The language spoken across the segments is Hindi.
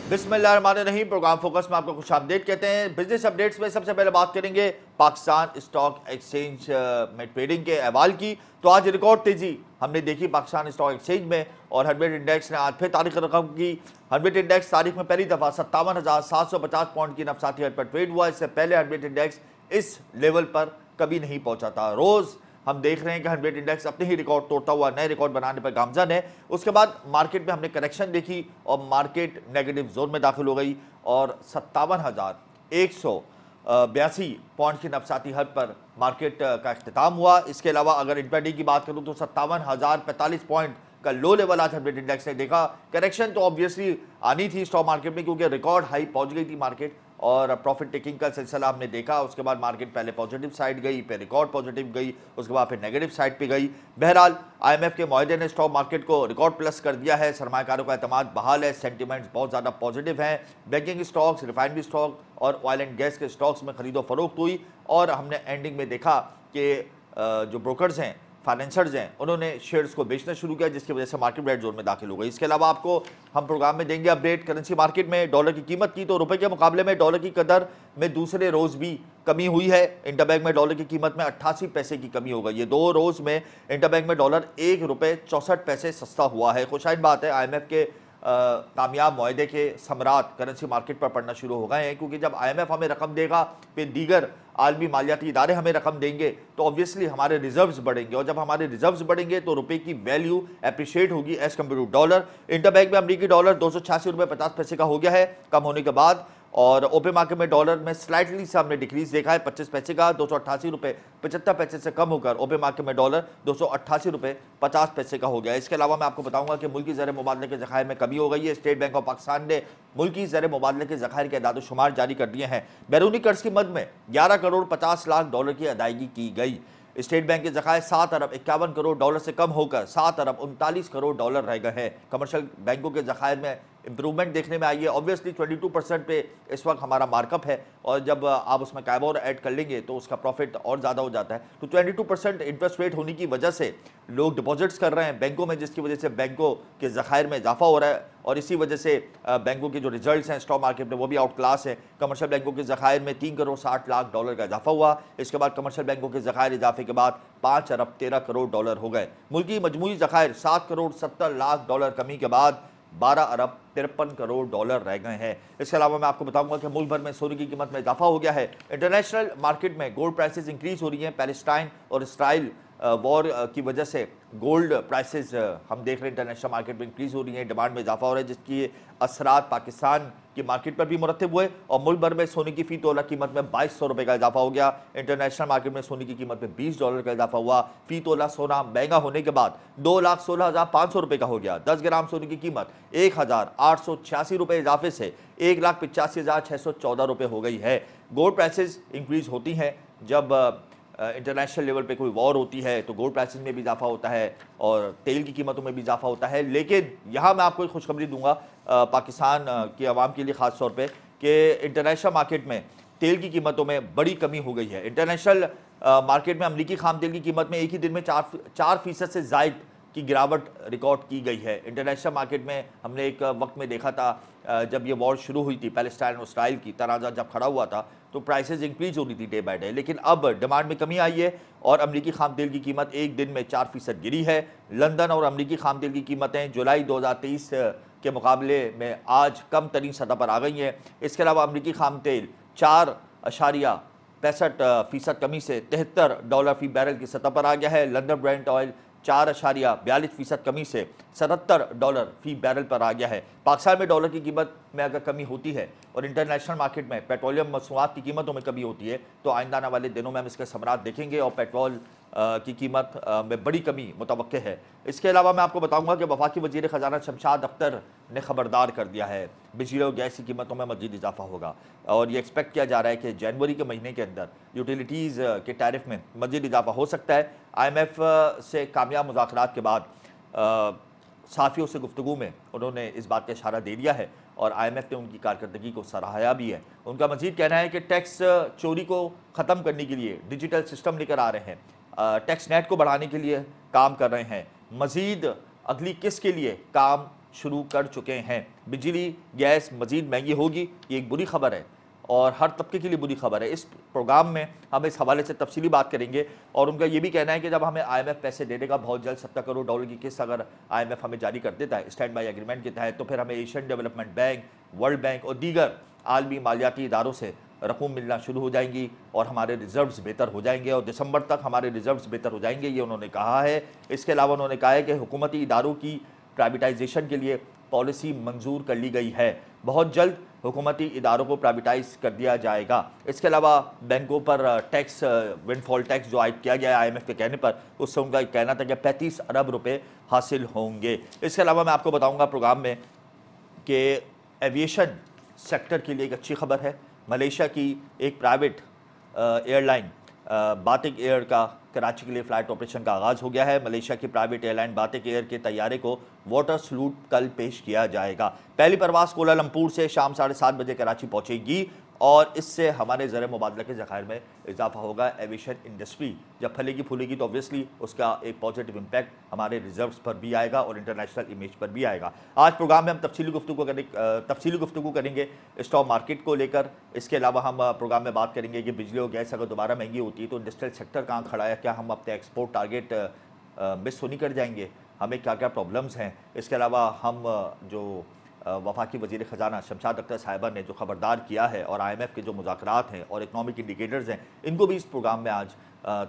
बिस्मिल्लाहिर्रहमानिर्रहीम। प्रोग्राम फोकस में आपको खुश आमदीद कहते हैं। बिजनेस अपडेट्स में सबसे पहले बात करेंगे पाकिस्तान स्टॉक एक्सचेंज में ट्रेडिंग के अहवाल की। तो आज रिकॉर्ड तेजी हमने देखी पाकिस्तान स्टॉक एक्सचेंज में और हंड्रेड इंडेक्स ने आज फिर तारीख रकम की। हंड्रेड इंडेक्स तारीख में पहली दफा 57,750 पॉइंट की नफसाती हद पर ट्रेड हुआ। इससे पहले हंड्रेड इंडेक्स इस लेवल पर कभी नहीं पहुंचा था। रोज हम देख रहे हैं कि हंड्रेड इंडेक्स अपने ही रिकॉर्ड तोड़ता हुआ नए रिकॉर्ड बनाने पर गामजन है। उसके बाद मार्केट में हमने करेक्शन देखी और मार्केट नेगेटिव जोन में दाखिल हो गई और 57,182 पॉइंट की नफसाती हद पर मार्केट का इख्तिताम हुआ। इसके अलावा अगर इंट्राडे की बात करूं तो 57,045 पॉइंट का लो लेवल आज हंड्रेड इंडेक्स ने देखा। करेक्शन तो ऑब्वियसली आनी थी स्टॉक मार्केट में क्योंकि रिकॉर्ड हाई पहुंच गई थी मार्केट और प्रॉफिट टेकिंग का सिलसिला हमने देखा। उसके बाद मार्केट पहले पॉजिटिव साइड गई, फिर रिकॉर्ड पॉजिटिव गई, उसके बाद फिर नेगेटिव साइड पे गई। बहरहाल आईएमएफ के मुआहदे ने स्टॉक मार्केट को रिकॉर्ड प्लस कर दिया है। सरमायाकारों का एतमाद बहाल है, सेंटिमेंट्स बहुत ज़्यादा पॉजिटिव हैं। बैंकिंग स्टॉक्स, रिफाइनरी स्टॉक और ऑयल एंड गैस के स्टॉक्स में खरीदो फरोख्त हुई और हमने एंडिंग में देखा कि जो ब्रोकर्स हैं, फाइनेंसर्स हैं, उन्होंने शेयर्स को बेचना शुरू किया जिसकी वजह से मार्केट रेड जोन में दाखिल हो गई। इसके अलावा आपको हम प्रोग्राम में देंगे अपडेट करेंसी मार्केट में डॉलर की कीमत की। तो रुपए के मुकाबले में डॉलर की कदर में दूसरे रोज भी कमी हुई है। इंटरबैंक में डॉलर की कीमत में 88 पैसे की कमी हो गई। ये दो रोज में इंटरबैंक में डॉलर ₹1.64 सस्ता हुआ है। खुशाइन बात है, आईएमएफ के कामयाब मुआहदे के समरात करेंसी मार्केट पर पड़ना शुरू हो गए हैं क्योंकि जब आईएमएफ हमें रकम देगा फिर दीगर आलमी मालियाती इदारे हमें रकम देंगे तो ऑब्वियसली हमारे रिजर्व्स बढ़ेंगे और जब हमारे रिजर्व्स बढ़ेंगे तो रुपए की वैल्यू अप्रिशिएट होगी as compared to dollar. Interbank में अमरीकी डॉलर ₹286.50 का हो गया है कम होने के बाद और ओपन मार्केट में डॉलर में स्लाइटली से हमने डिक्रीज देखा है 25 पैसे का। ₹288.75 से कम होकर ओपन मार्केट में डॉलर ₹288.50 का हो गया है। इसके अलावा मैं आपको बताऊंगा कि मुल्की ज़र मुबादले के ज़खायर में कमी हो गई है। स्टेट बैंक ऑफ पाकिस्तान ने मुल्की ज़र मुबादले के ज़खायर के अदाद शुमार जारी कर दिए हैं। बैरूनी कर्ज की मद में $11.50 की अदायगी की गई। स्टेट बैंक के ज़खायर $7.51 से कम होकर $7.39 रह गए हैं। कमर्शियल बैंकों के ज़खायर में इंप्रूवमेंट देखने में आई है। ऑब्वियसली 22% पे इस वक्त हमारा मार्कअप है और जब आप उसमें कैबोर ऐड कर लेंगे तो उसका प्रॉफिट और ज़्यादा हो जाता है। तो 22% इंटरेस्ट रेट होने की वजह से लोग डिपॉजिट्स कर रहे हैं बैंकों में जिसकी वजह से बैंकों के ज़खायर में इजाफा हो रहा है और इसी वजह से बैंकों के जो रिजल्ट्स हैं स्टॉक मार्केट में वो भी आउट क्लास है। कमर्शियल बैंकों के ज़खायर में $3.60 का इजाफा हुआ। इसके बाद कमर्शियल बैंकों के ज़खायर इजाफे के बाद $5.13 हो गए। मुल्की मजमूई ज़खायर $7.70 कमी के बाद $12.53 रह गए हैं। इसके अलावा मैं आपको बताऊंगा कि मुल्क भर में सोने की कीमत में इजाफा हो गया है। इंटरनेशनल मार्केट में गोल्ड प्राइसेस इंक्रीज हो रही हैं। पैलेस्टाइन और इसराइल वॉर की वजह से गोल्ड प्राइसेस हम देख रहे हैं इंटरनेशनल मार्केट में इंक्रीज हो रही है, डिमांड में इजाफा हो रहा है जिसकी असरात पाकिस्तान की मार्केट पर भी मुरतब हुए और मुल्क भर में सोने की फी तोला कीमत में ₹2200 का इजाफा हो गया। इंटरनेशनल मार्केट में सोने की कीमत में $20 का इजाफा हुआ। फी तोला सोना महंगा होने के बाद ₹2,16,500 का हो गया। 10 ग्राम सोने की कीमत ₹1,886 इजाफे से ₹1,85,614 हो गई है। गोल्ड प्राइसेस इंक्रीज होती हैं जब इंटरनेशनल लेवल पे कोई वॉर होती है तो गोल्ड प्राइसेस में भी इजाफा होता है और तेल की कीमतों में भी इजाफा होता है। लेकिन यहाँ मैं आपको एक खुशखबरी दूंगा पाकिस्तान की आवाम के लिए ख़ास तौर पे कि इंटरनेशनल मार्केट में तेल की कीमतों में बड़ी कमी हो गई है। इंटरनेशनल मार्केट में अमरीकी खाम तेल की कीमत में एक ही दिन में 4% से ज़ायद की गिरावट रिकॉर्ड की गई है। इंटरनेशनल मार्केट में हमने एक वक्त में देखा था जब ये वॉर शुरू हुई थी, पैलेस्टाइन और इसराइल की तनाज़ा जब खड़ा हुआ था तो प्राइसेस इंक्रीज हो रही थी डे बाय डे, लेकिन अब डिमांड में कमी आई है और अमरीकी खाम तेल की कीमत एक दिन में 4% गिरी है। लंदन और अमरीकी खाम तेल की कीमतें जुलाई 2023 के मुकाबले में आज कम तरीन सतह पर आ गई हैं। इसके अलावा अमरीकी खाम तेल 4.65% कमी से $73 फी बैरल की सतह पर आ गया है। लंदन ब्रेंट ऑयल 4.42% कमी से $77 फी बैरल पर आ गया है। पाकिस्तान में डॉलर की कीमत में अगर कमी होती है और इंटरनेशनल मार्केट में पेट्रोलियम मसनूआत की कीमतों में कमी होती है तो आइंदा आने वाले दिनों में हम इसके समरात देखेंगे और पेट्रोल की कीमत में बड़ी कमी मुतवक्के है। इसके अलावा मैं आपको बताऊंगा कि वफाकी वजीर खजाना शमशाद अख्तर ने खबरदार कर दिया है बिजली और गैस की कीमतों में मज़ीद इजाफा होगा और ये एक्सपेक्ट किया जा रहा है कि जनवरी के महीने के अंदर यूटिलिटीज़ के टैरिफ में मज़ीद इजाफा हो सकता है। IMF से कामयाब मुज़ाकरात के बाद सहाफ़ियों से गुफ्तगू में उन्होंने इस बात का इशारा दे दिया है और IMF ने उनकी कारकर्दगी को सराहाया भी है। उनका मज़ीद कहना है कि टैक्स चोरी को ख़त्म करने के लिए डिजिटल सिस्टम लेकर आ रहे हैं, टैक्स नेट को बढ़ाने के लिए काम कर रहे हैं, मज़ीद अगली किस्त के लिए काम शुरू कर चुके हैं। बिजली गैस मजीद महंगी होगी, ये एक बुरी खबर है और हर तबके के लिए बुरी खबर है। इस प्रोग्राम में हम इस हवाले से तफसीली बात करेंगे और उनका ये भी कहना है कि जब हमें IMF पैसे देने का बहुत जल्द $70 करोड़ की किस्त अगर IMF हमें जारी कर देता है स्टैंड बाई एग्रीमेंट के तहत, तो फिर हमें Asian development bank, world bank और दीगर आलमी मालियाती इदारों से रकूम मिलना शुरू हो जाएंगी और हमारे रिजर्व्स बेहतर हो जाएंगे और दिसंबर तक हमारे रिजर्व्स बेहतर हो जाएंगे, ये उन्होंने कहा है। इसके अलावा उन्होंने कहा है कि हुकूमती इदारों की प्राइवेटाइजेशन के लिए पॉलिसी मंजूर कर ली गई है, बहुत जल्द हुकूमती इदारों को प्राइवेटाइज कर दिया जाएगा। इसके अलावा बैंकों पर टैक्स, विंडफॉल टैक्स जो आयद किया गया है IMF के कहने पर, उससे उनका कहना था कि 35 अरब रुपए हासिल होंगे। इसके अलावा मैं आपको बताऊंगा प्रोग्राम में कि एविएशन सेक्टर के लिए एक अच्छी खबर है। मलेशिया की एक प्राइवेट एयरलाइन बातिक एयर का कराची के लिए फ़्लाइट ऑपरेशन का आगाज़ हो गया है। मलेशिया की प्राइवेट एयरलाइन बातिक एयर के तैयारे को वाटर सलूट कल पेश किया जाएगा। पहली परवाज़ कोलालमपुर से शाम 7:30 बजे कराची पहुंचेगी और इससे हमारे ज़र मुबादला के ज़खायर में इजाफा होगा। एविएशन इंडस्ट्री जब फलेगी फूलेगी तो ऑब्वियसली उसका एक पॉजिटिव इम्पैक्ट हमारे रिजर्व्स पर भी आएगा और इंटरनेशनल इमेज पर भी आएगा। आज प्रोग्राम में हम तफसीली गुफ्तगू करेंगे स्टॉक मार्केट को लेकर। इसके अलावा हम प्रोग्राम में बात करेंगे कि बिजली और गैस अगर दोबारा महंगी होती है तो इंडस्ट्रियल सेक्टर कहाँ खड़ा है, क्या हम अपने एक्सपोर्ट टारगेट मिस तो नहीं कर जाएंगे, हमें क्या क्या प्रॉब्लम्स हैं। इसके अलावा हम जो वफाकी वज़ीर ख़जाना शमशाद अख्तर साहिबा ने जो ख़बरदार किया है और IMF के जो मुज़ाकरात हैं और इकनॉमिक इंडिकेटर्स हैं, इनको भी इस प्रोग्राम में आज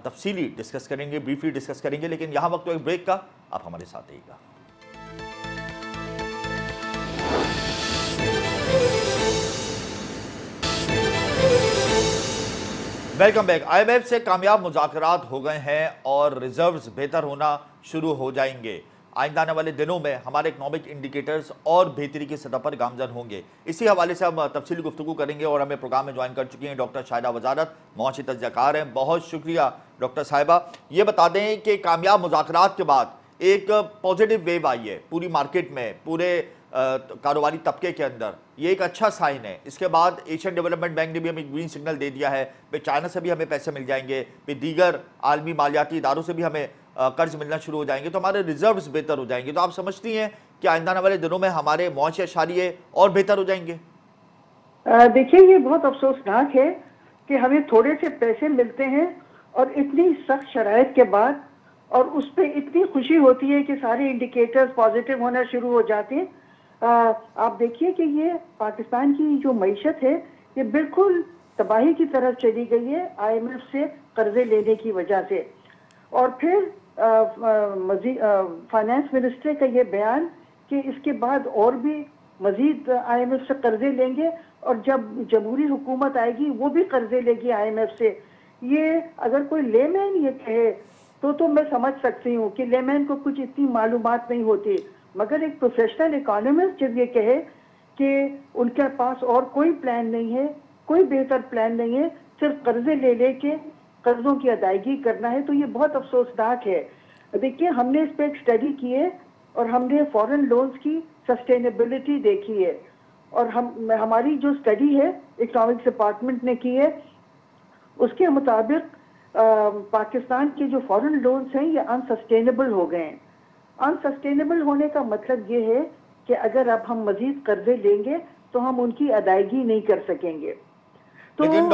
तफसीली डिस्कस करेंगे, ब्रीफली डिस्कस करेंगे। लेकिन यहाँ वक्त तो एक ब्रेक का, आप हमारे साथ रहिएगा। Welcome back. IMF से कामयाब मुज़ाकरात हो गए हैं और रिजर्व्स बेहतर होना शुरू हो जाएंगे। आइंदा आने वाले दिनों में हमारे इकनॉमिक इंडिकेटर्स और बेहतरी की सतह पर गामजन होंगे। इसी हवाले से हम तफसीली गुफ्तगू करेंगे और हमें प्रोग्राम में ज्वाइन कर चुकी हैं डॉक्टर शाहिदा वजारत, मुआशी तज्ज़ियाकार हैं। बहुत शुक्रिया डॉक्टर साहिबा। ये बता दें कि कामयाब मुज़ाकरात के बाद एक पॉजिटिव वेव आई है पूरी मार्केट में, पूरे कारोबारी तबके के अंदर, ये एक अच्छा साइन है। इसके बाद एशियन डेवलपमेंट बैंक ने भी हमें ग्रीन सिग्नल दे दिया है, फिर चाइना से भी हमें पैसे मिल जाएंगे, फिर दीगर आलमी मालियाती इदारों से भी हमें कर्ज मिलना शुरू हो जाएंगे, तो हमारे रिजर्व्स बेहतर हो जाएंगे। तो आप समझती हैं कि आइंदा आने वाले दिनों में हमारे मुआशी अशारिये और बेहतर हो जाएंगे? देखिए, ये बहुत अफसोसनाक है कि हमें थोड़े से पैसे मिलते हैं और इतनी सख्त शराइत के बाद, और उस पर इतनी खुशी होती है कि सारे इंडिकेटर्स पॉजिटिव होना शुरू हो जाते हैं। आप देखिए कि ये पाकिस्तान की जो मईशत है ये बिल्कुल तबाही की तरफ चली गई है IMF से कर्जे लेने की वजह से। और फिर फाइनेंस मिनिस्टर का ये बयान कि इसके बाद और भी मजीद IMF से कर्जे लेंगे और जब जमहूरी हुकूमत आएगी वो भी कर्जे लेगी IMF से। ये अगर कोई लेमैन ये कहे तो मैं समझ सकती हूँ कि लेमैन को कुछ इतनी मालूमात नहीं होती, मगर एक प्रोफेशनल इकोनॉमिस्ट जब ये कहे कि उनके पास और कोई प्लान नहीं है, कोई बेहतर प्लान नहीं है, सिर्फ कर्जे ले लेके कर्जों की अदायगी करना है, तो ये बहुत अफसोसनाक है। देखिए, हमने इस पर एक स्टडी की है और हमने फॉरेन लोन्स की सस्टेनेबिलिटी देखी है और हमारी जो स्टडी है इकोनॉमिक्स डिपार्टमेंट ने की है, उसके मुताबिक पाकिस्तान के जो फॉरेन लोन्स हैं ये अनसस्टेनेबल हो गए हैं। अनसस्टेनेबल होने का मतलब ये है कि अगर अब हम मजीद कर्जे लेंगे तो हम उनकी अदायगी नहीं कर सकेंगे। तो लेकिन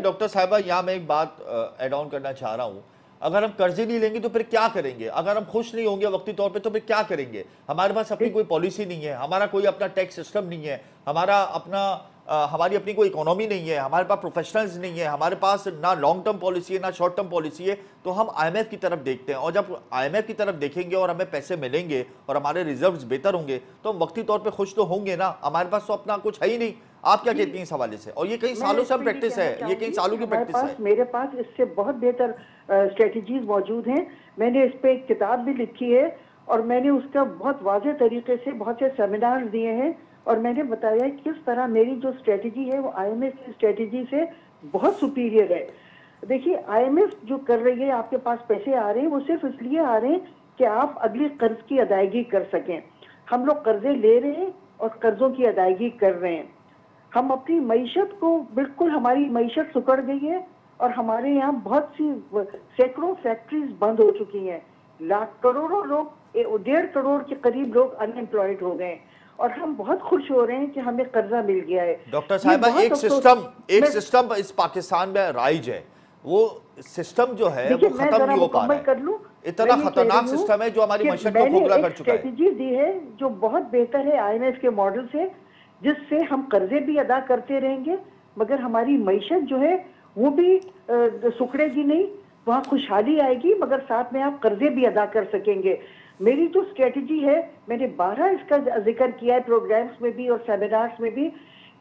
डॉक्टर साहिबा यहाँ मैं एक बात ऐड ऑन करना चाह रहा हूँ, अगर हम कर्जे नहीं लेंगे तो फिर क्या करेंगे? अगर हम खुश नहीं होंगे वक्ती तौर पे तो फिर क्या करेंगे? हमारे पास अपनी कोई पॉलिसी नहीं है, हमारा कोई अपना टैक्स सिस्टम नहीं है, हमारी अपनी कोई इकोनॉमी नहीं है, हमारे पास प्रोफेशनल्स नहीं है, हमारे पास ना लॉन्ग टर्म पॉलिसी है ना शॉर्ट टर्म पॉलिसी है, तो हम IMF की तरफ देखते हैं। और जब IMF की तरफ देखेंगे और हमें पैसे मिलेंगे और हमारे रिजर्व्स बेहतर होंगे तो हम वक्ती तौर पे खुश तो होंगे ना। हमारे पास तो अपना कुछ है ही नहीं। आप क्या कहती हैं इस हवाले से? और ये कई सालों से प्रैक्टिस है, ये कई सालों की प्रैक्टिस है। मेरे पास इससे बहुत बेहतर स्ट्रेटजीज मौजूद हैं। मैंने इस पे एक किताब भी लिखी है और मैंने उसका बहुत वाज़ेह तरीके से बहुत से सेमिनार दिए हैं और मैंने बताया किस तरह मेरी जो स्ट्रेटजी है वो IMF की स्ट्रेटजी से बहुत सुपीरियर है। देखिए, IMF जो कर रही है, आपके पास पैसे आ रहे हैं, वो सिर्फ इसलिए आ रहे हैं कि आप अगले कर्ज की अदायगी कर सकें। हम लोग कर्जे ले रहे हैं और कर्जों की अदायगी कर रहे हैं। हम अपनी मईशत को, बिल्कुल हमारी मईशत सुकड़ गई है और हमारे यहाँ बहुत सी सैकड़ों फैक्ट्रीज बंद हो चुकी हैं। लाख करोड़ों लोग, 1.5 करोड़ के करीब लोग अनएम्प्लॉयड हो गए और हम बहुत खुश हो रहे हैं कि हमें कर्जा मिल गया है। डॉक्टर साहिबा, एक मैं सिस्टम इस पाकिस्तान में राइज है, वो सिस्टम जो है वो मैं खत्म जरा नहीं हो पा रहा मुकम्मल कर लूं। है। इतना मैं ये कह खतरनाक रही हूं सिस्टम है जो हमारी कि मईशत को मैंने खोखला एक कर चुका है। स्ट्रेटेजी दी है जो बहुत बेहतर है आईएमएफ के मॉडल से, जिससे हम कर्जे भी अदा करते रहेंगे मगर हमारी मईशत जो है वो भी सुकड़ेगी नहीं, वहाँ खुशहाली आएगी मगर साथ में आप कर्जे भी अदा कर सकेंगे। मेरी जो स्ट्रेटेजी है, मैंने 12 इसका जिक्र किया है प्रोग्राम्स में भी और सेमिनार्स में भी,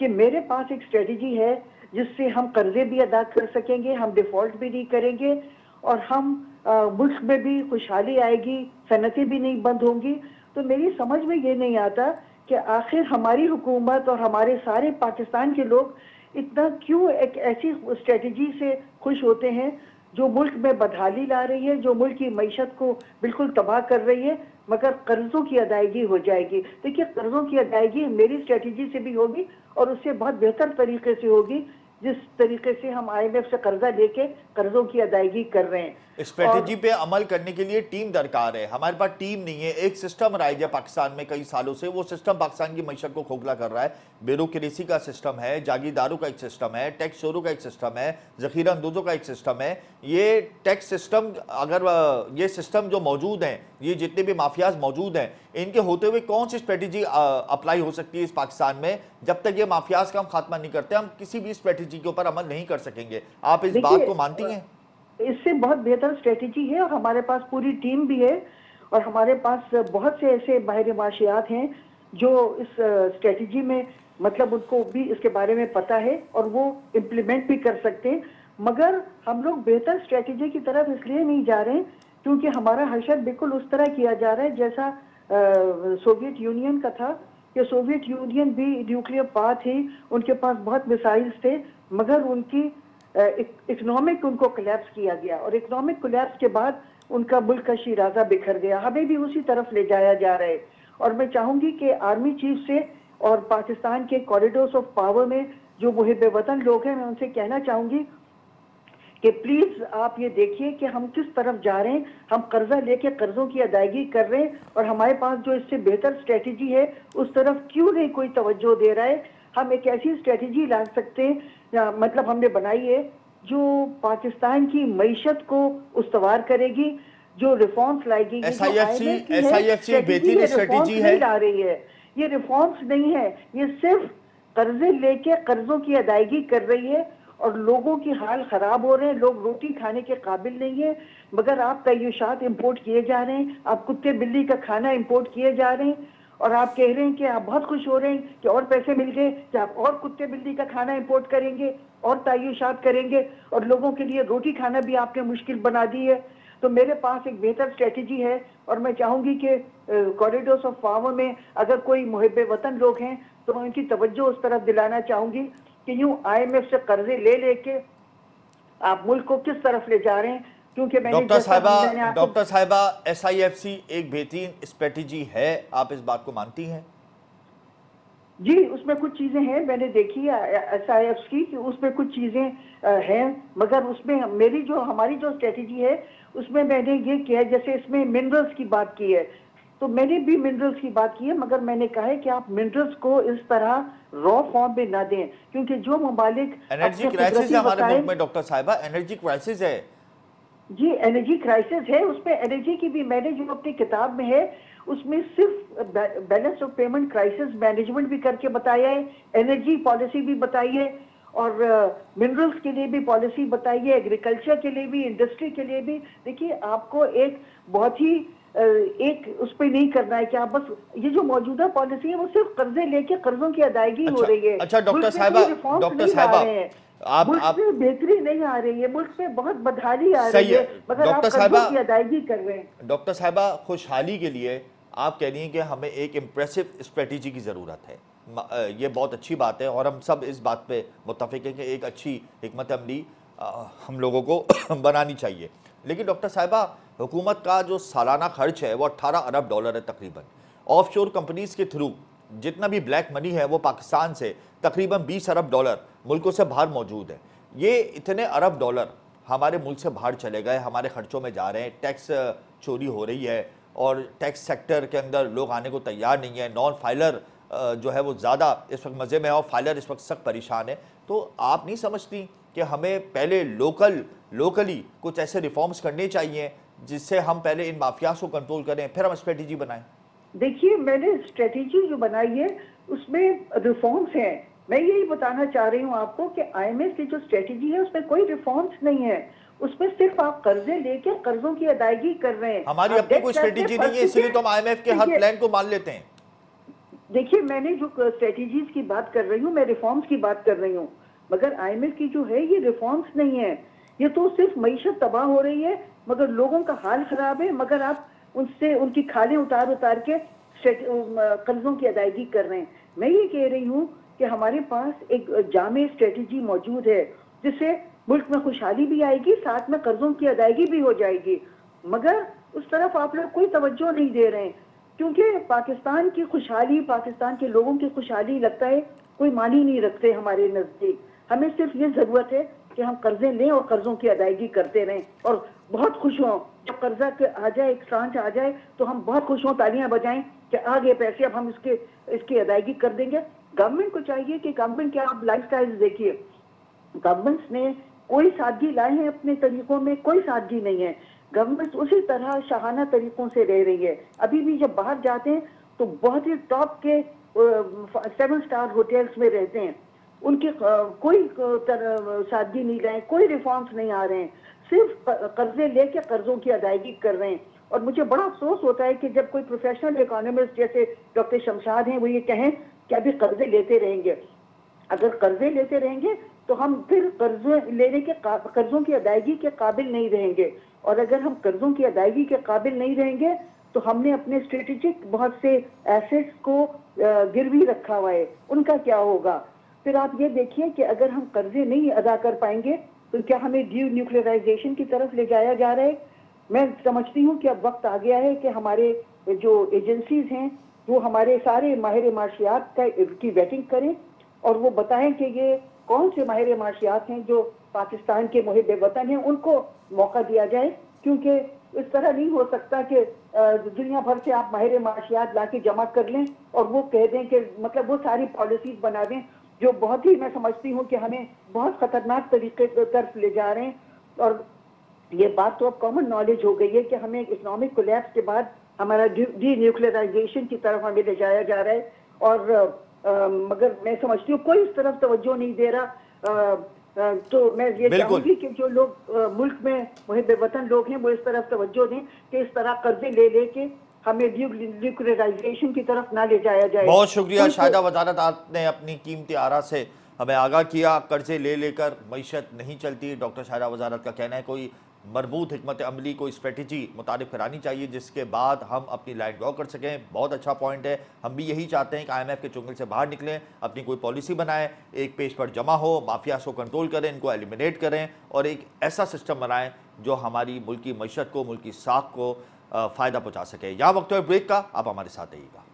कि मेरे पास एक स्ट्रेटेजी है जिससे हम कर्जे भी अदा कर सकेंगे, हम डिफॉल्ट भी नहीं करेंगे और हम मुल्क में भी खुशहाली आएगी, सनतें भी नहीं बंद होंगी। तो मेरी समझ में ये नहीं आता कि आखिर हमारी हुकूमत और हमारे सारे पाकिस्तान के लोग इतना क्यों एक ऐसी स्ट्रेटेजी से खुश होते हैं जो मुल्क में बदहाली ला रही है, जो मुल्क की मईशत को बिल्कुल तबाह कर रही है, मगर कर्जों की अदायगी हो जाएगी। देखिए, कर्जों की अदायगी मेरी स्ट्रेटेजी से भी होगी और उससे बहुत बेहतर तरीके से होगी जिस तरीके से हम आईएमएफ से कर्जा लेके कर्जों की अदायगी कर रहे हैं। स्ट्रेटेजी पे अमल करने के लिए टीम दरकार है। हमारे पास टीम नहीं है। एक सिस्टम राइज है पाकिस्तान में कई सालों से, वो सिस्टम पाकिस्तान की मईशत को खोखला कर रहा है। ब्यूरोक्रेसी का सिस्टम है, जागीरदारों का एक सिस्टम है, टैक्स चोरों का एक सिस्टम है, जखीरा अंदोजों का एक सिस्टम है। ये टैक्स सिस्टम, अगर ये सिस्टम जो मौजूद हैं, ये जितने भी माफियाज मौजूद हैं, इनके होते हुए कौन सी स्ट्रेटेजी अप्लाई हो सकती है इस पाकिस्तान में? जब तक ये माफियाज का हम खात्मा नहीं करते, हम किसी भी स्ट्रेटेजी के ऊपर अमल नहीं कर सकेंगे। आप इस बात को मानती हैं? इससे बहुत बेहतर स्ट्रेटेजी है और हमारे पास पूरी टीम भी है और हमारे पास बहुत से ऐसे बाहरी माशियात हैं जो इस स्ट्रेटेजी में, मतलब उनको भी इसके बारे में पता है और वो इम्प्लीमेंट भी कर सकते हैं। मगर हम लोग बेहतर स्ट्रेटेजी की तरफ इसलिए नहीं जा रहे हैं क्योंकि हमारा हशर बिल्कुल उस तरह किया जा रहा है जैसा सोवियत यूनियन का था, कि सोवियत यूनियन भी न्यूक्लियर पावर थी, उनके पास बहुत मिसाइल्स थे, मगर उनकी इकोनॉमिक उनको कोलैप्स किया गया और इकोनॉमिक कोलैप्स के बाद उनका मुल्क का शिराजा बिखर गया। हमें भी उसी तरफ ले जाया जा रहा है और मैं चाहूंगी कि आर्मी चीफ से और पाकिस्तान के कॉरिडोर्स ऑफ पावर में जो मुहिब वतन लोग हैं, मैं उनसे कहना चाहूंगी कि प्लीज आप ये देखिए कि हम किस तरफ जा रहे हैं। हम कर्जा लेके कर्जों की अदायगी कर रहे हैं और हमारे पास जो इससे बेहतर स्ट्रेटेजी है उस तरफ क्यों नहीं कोई तवज्जो दे रहा है। हम एक ऐसी स्ट्रेटेजी ला सकते हैं, मतलब हमने बनाई है, जो पाकिस्तान की मईशत को उस्तवार करेगी, जो रिफॉर्म्स लाएगी। SIFC बेहतरीन स्ट्रेटेजी है, ला रही है। ये रिफॉर्म्स नहीं है, ये सिर्फ कर्जे लेके कर्जों की अदायगी कर रही है और लोगों की हाल खराब हो रहे हैं, लोग रोटी खाने के काबिल नहीं है, मगर आप तय्युशात इंपोर्ट किए जा रहे हैं, आप कुत्ते बिल्ली का खाना इंपोर्ट किए जा रहे हैं और आप कह रहे हैं कि आप बहुत खुश हो रहे हैं कि और पैसे मिल गए कि आप और कुत्ते बिल्ली का खाना इंपोर्ट करेंगे और तय्युशात करेंगे और लोगों के लिए रोटी खाना भी आपने मुश्किल बना दी है। तो मेरे पास एक बेहतर स्ट्रेटेजी है और मैं चाहूंगी कि कॉरिडोर्स ऑफ पावर में अगर कोई मुहिब वतन लोग हैं तो मैं उनकी तवज्जो उस तरफ दिलाना चाहूंगी कि यूं आईएमएफ से कर्जे ले लेके आप मुल्क को किस तरफ ले जा रहे हैं। क्योंकि डॉक्टर साहिबा SIFC एक बेहतरीन स्ट्रेटेजी है, आप इस बात को मानती हैं? जी, उसमें कुछ चीजें हैं, मैंने देखी है SIFC की, उसमें कुछ चीजें हैं, मगर उसमें हमारी जो स्ट्रेटेजी है उसमें मैंने ये किया है, जैसे इसमें मिनरल्स की बात की है तो मैंने भी मिनरल्स की बात की है, मगर मैंने कहा है कि आप मिनरल्स को इस तरह रॉ फॉर्म में ना दें क्योंकि जो ममालिक एनर्जी क्राइसिस है हमारे मुल्क में डॉक्टर साहिबा, एनर्जी क्राइसिस है। जी, एनर्जी क्राइसिस है, उसमें एनर्जी की भी मैंने जो अपनी किताब में है उसमें सिर्फ balance of payment crisis management भी करके बताया है, एनर्जी पॉलिसी भी बताई है और मिनरल्स के लिए भी पॉलिसी बताई है, एग्रीकल्चर के लिए भी, इंडस्ट्री के लिए भी। देखिए, आपको एक बहुत ही एक उस पर नहीं करना है कि आप बस ये जो मौजूदा पॉलिसी है वो सिर्फ कर्जे लेके कर्जों की अदायगी हो रही है। अच्छा डॉक्टर साहिबा, मुल्क में बेहतरी नहीं आ रही है, मुल्क में बहुत बदहाली आ रही है, मगर आप कर्जों की अदायगी कर रहे हैं। डॉक्टर साहिबा, खुशहाली के लिए आप कह रही हैं कि हमें एक इम्प्रेसिव स्ट्रेटेजी की ज़रूरत है, ये बहुत अच्छी बात है और हम सब इस बात पे मुत्तफिक हैं कि एक अच्छी हिकमत अमली हम लोगों को बनानी चाहिए। लेकिन डॉक्टर साहिबा, हुकूमत का जो सालाना खर्च है वो 18 अरब डॉलर है तकरीबन। ऑफशोर कंपनीज के थ्रू जितना भी ब्लैक मनी है वो पाकिस्तान से तकरीबन 20 अरब डॉलर मुल्कों से बाहर मौजूद है। ये इतने अरब डॉलर हमारे मुल्क से बाहर चले गए, हमारे खर्चों में जा रहे हैं, टैक्स चोरी हो रही है और टैक्स सेक्टर के अंदर लोग आने को तैयार नहीं है, नॉन फाइलर जो है वो ज़्यादा इस वक्त मज़े में है और फाइलर इस वक्त सख्त परेशान है, तो आप नहीं समझती कि हमें पहले लोकली कुछ ऐसे रिफॉर्म्स करने चाहिए जिससे हम पहले इन माफियाज को कंट्रोल करें, फिर हम स्ट्रेटेजी बनाएं? देखिए, मैंने स्ट्रेटेजी जो बनाई है उसमें रिफॉर्म्स हैं। मैं यही बताना चाह रही हूँ आपको कि आईएमएफ की जो स्ट्रेटेजी है उसमें कोई रिफॉर्म्स नहीं है, उसमें सिर्फ आप कर्जे लेके कर्जों की अदायगी कर रहे हैं। हमारी आप अपनी डेट कोई करके स्ट्रेटेजी नहीं है, इसीलिए तो हम आईएमएफ के हर देखिए प्लान को मान लेते हैं। देखिए, मैंने जो स्ट्रेटेजीज की बात कर रही हूँ, मैं रिफॉर्म्स की बात कर रही हूँ, मगर आईएमएफ की जो है ये रिफॉर्म्स नहीं है। ये तो सिर्फ मईशत तबाह हो रही है, मगर लोगों का हाल खराब है, मगर आप उनसे उनकी खालें उतार उतार के कर्जों की अदायगी कर रहे हैं। मैं ये कह रही हूँ कि हमारे पास एक जामे स्ट्रेटेजी मौजूद है जिससे मुल्क में खुशहाली भी आएगी, साथ में कर्जों की अदायगी भी हो जाएगी, मगर उस तरफ आप लोग कोई तवज्जो नहीं दे रहे हैं, क्योंकि पाकिस्तान की खुशहाली, पाकिस्तान के लोगों की खुशहाली लगता है कोई मानी नहीं रखते हमारे नजदीक। हमें सिर्फ ये जरूरत है कि हम कर्जे लें और कर्जों की अदायगी करते रहें और बहुत खुश हों। जब कर्जा आ जाए, एक ट्रांच आ जाए, तो हम बहुत खुश हों, तालियां बजाएं कि आ गए पैसे, अब हम इसकी अदायगी कर देंगे। गवर्नमेंट को चाहिए कि गवर्नमेंट क्या, आप लाइफस्टाइल देखिए, गवर्नमेंट्स ने कोई सादगी लाए हैं अपने तरीकों में, कोई सादगी नहीं है। गवर्नमेंट उसी तरह शाहाना तरीकों से रह रही है। अभी भी जब बाहर जाते हैं तो बहुत ही टॉप के 7 स्टार होटल्स में रहते हैं, उनकी कोई सादगी नहीं लाए, कोई रिफॉर्म्स नहीं आ रहे हैं, सिर्फ कर्जे लेके कर्जों की अदायगी कर रहे हैं। और मुझे बड़ा अफसोस होता है कि जब कोई प्रोफेशनल इकोनॉमिस्ट जैसे डॉक्टर शमशाद हैं वो ये कहें कि अभी कर्जे लेते रहेंगे। अगर कर्जे लेते रहेंगे तो हम फिर कर्जे लेने के कर्जों की अदायगी के काबिल नहीं रहेंगे, और अगर हम कर्जों की अदायगी के काबिल नहीं रहेंगे तो हमने अपने स्ट्रेटेजिक बहुत से एसेट्स को गिरवी रखा हुआ है, उनका क्या होगा? फिर आप ये देखिए कि अगर हम कर्जे नहीं अदा कर पाएंगे तो क्या हमें डी न्यूक्लियराइजेशन की तरफ ले जाया जा रहा है? मैं समझती हूँ कि अब वक्त आ गया है कि हमारे जो एजेंसीज हैं वो हमारे सारे माहिर माशियात की वेटिंग करें और वो बताएं कि ये कौन से माहिर माशियात हैं जो पाकिस्तान के मुहिब वतन हैं, उनको मौका दिया जाए। क्योंकि इस तरह नहीं हो सकता कि दुनिया भर से आप माहिर माशियात ला के जमा कर लें और वो कह दें कि मतलब वो सारी पॉलिसीज बना दें जो बहुत ही, मैं समझती हूँ कि हमें बहुत खतरनाक तरीके की तरफ ले जा रहे हैं। और ये बात तो अब कॉमन नॉलेज हो गई है कि हमें इकोनॉमिक कोलैप्स के बाद हमारा डी न्यूक्लियराइजेशन की तरफ हमें ले जाया जा रहा है, और मगर मैं समझती हूँ कोई इस तरफ तवज्जो नहीं दे रहा। तो मैं ये चाहूंगी कि जो लोग मुल्क में मुहिब वतन लोग हैं वो इस तरफ तवज्जो दें कि इस तरह कर्जे ले लेके हमें न्यूक्लियराइजेशन की तरफ ना ले जाया जाए। बहुत शुक्रिया शाहिदा वजारत, आपने अपनी कीमती आरा से हमें आगाह किया। कर्जे ले लेकर मईशत नहीं चलती। डॉक्टर शाहिदा वजारत का कहना है कोई मरबूत हिकमत अमली, कोई स्ट्रेटजी मुतारिफ करानी चाहिए जिसके बाद हम अपनी लाइन ड्रॉ कर सकें। बहुत अच्छा पॉइंट है। हम भी यही चाहते हैं कि IMF के चुंगल से बाहर निकलें, अपनी कोई पॉलिसी बनाएं, एक पेज पर जमा हो, माफियाज को कंट्रोल करें, इनको एलिमिनेट करें और एक ऐसा सिस्टम बनाएं जो हमारी मुल्क की मईशत को, मुल्क की साख को फ़ायदा पहुँचा सके। यहाँ वक्त है ब्रेक का, आप हमारे साथ रहिएगा।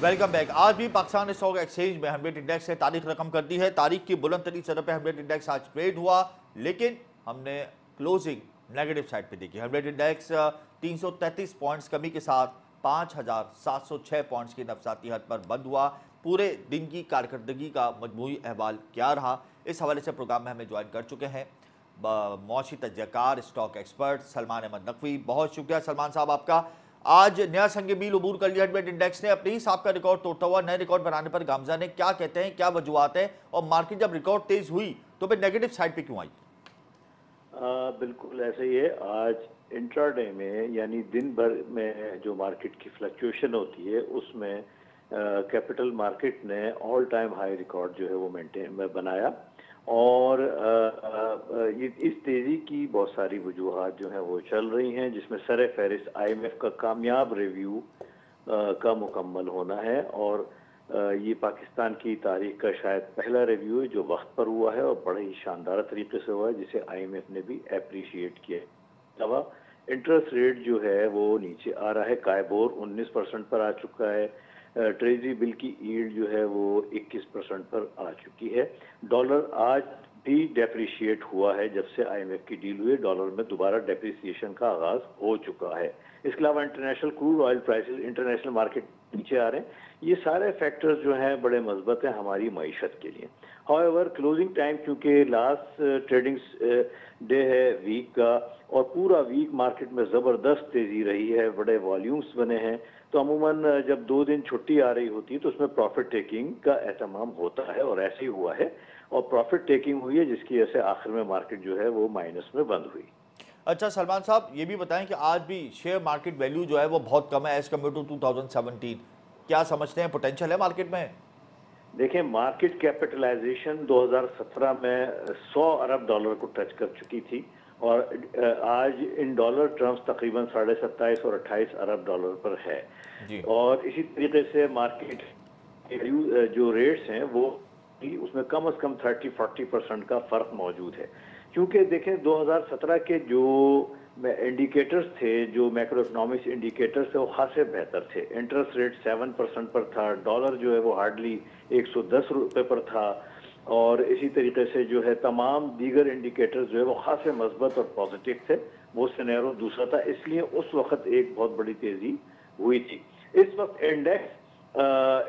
Welcome back. आज भी पाकिस्तान स्टॉक एक्सचेंज में 100 इंडेक्स ने तारीख रकम कर दी है। तारीख की बुलंद तरीन सतह पे 100 इंडेक्स आज ट्रेड हुआ, लेकिन हमने क्लोजिंग नेगेटिव साइड पे देखी। 100 इंडेक्स 333 पॉइंट्स कमी के साथ 5706 पॉइंट्स की नफसाती हद पर बंद हुआ। पूरे दिन की कारकर्दगी का मजमूई अहवाल क्या रहा, इस हवाले से प्रोग्राम में हमें ज्वाइन कर चुके हैं मौशी तजयकार, स्टॉक एक्सपर्ट सलमान अहमद नकवी। बहुत शुक्रिया सलमान साहब आपका। आज नया संग मील अबूर कर लिया 100 इंडेक्स ने, अपने ही साहब का रिकॉर्ड तोड़ता हुआ नए रिकॉर्ड बनाने पर गामजा ने क्या कहते हैं, क्या वजूहत है, और मार्केट जब रिकॉर्ड तेज हुई तो फिर नेगेटिव साइड पे क्यों आई? बिल्कुल ऐसे ही है। आज इंट्राडे में यानी दिन भर में जो मार्केट की फ्लक्चुएशन होती है उसमें कैपिटल मार्केट ने ऑल टाइम हाई रिकॉर्ड जो है वो मेंटेन बनाया, और इस तेजी की बहुत सारी वजूहात जो हैं वो चल रही हैं, जिसमें सर फहरिस्त IMF का कामयाब रिव्यू का मुकम्मल होना है, और ये पाकिस्तान की तारीख का शायद पहला रिव्यू है जो वक्त पर हुआ है और बड़े ही शानदार तरीके से हुआ है, जिसे IMF ने भी अप्रिशिएट किया। अलावा इंटरेस्ट रेट जो है वो नीचे आ रहा है, कायबोर 19% पर आ चुका है, ट्रेजरी बिल की यील्ड जो है वो 21% पर आ चुकी है। डॉलर आज भी डेप्रिशिएट हुआ है, जब से आईएमएफ की डील हुई डॉलर में दोबारा डेप्रिसिएशन का आगाज हो चुका है। इसके अलावा international crude oil prices, international market नीचे आ रहे हैं। ये सारे फैक्टर्स जो हैं बड़े मजबूत हैं हमारी मईशत के लिए। हाउएवर क्लोजिंग टाइम क्योंकि लास्ट ट्रेडिंग डे है वीक का, और पूरा वीक मार्केट में ज़बरदस्त तेज़ी रही है, बड़े वॉल्यूम्स बने हैं, तो अमूमन जब 2 दिन छुट्टी आ रही होती है तो उसमें प्रॉफिट टेकिंग का एहतमाम होता है, और ऐसे ही हुआ है और प्रॉफिट टेकिंग हुई है, जिसकी वजह से आखिर में मार्केट जो है वो माइनस में बंद हुई। अच्छा सलमान साहब, ये भी बताएं कि आज भी शेयर मार्केट वैल्यू जो है वो बहुत कम है एज कम्पेयर टू 2017। क्या समझते हैं, पोटेंशियल है मार्केट में? देखें, मार्केट कैपिटलाइजेशन 2017 में 100 अरब डॉलर को टच कर चुकी थी, और आज इन डॉलर टर्म्स तकरीबन 27.5 और 28 अरब डॉलर पर है जी। और इसी तरीके से मार्केट जो रेट्स हैं वो उसमें कम से कम 30-40% का फर्क मौजूद है। क्योंकि देखें 2017 के जो इंडिकेटर्स थे, जो मैक्रो इकोनॉमिक्स इंडिकेटर्स थे, वो खासे बेहतर थे। इंटरेस्ट रेट 7% पर था, डॉलर जो है वो हार्डली 110 रुपये पर था, और इसी तरीके से जो है तमाम दीगर इंडिकेटर्स जो है वो खासे मजबूत और पॉजिटिव थे। वो सिनेरियो दूसरा था, इसलिए उस वक्त एक बहुत बड़ी तेजी हुई थी। इस वक्त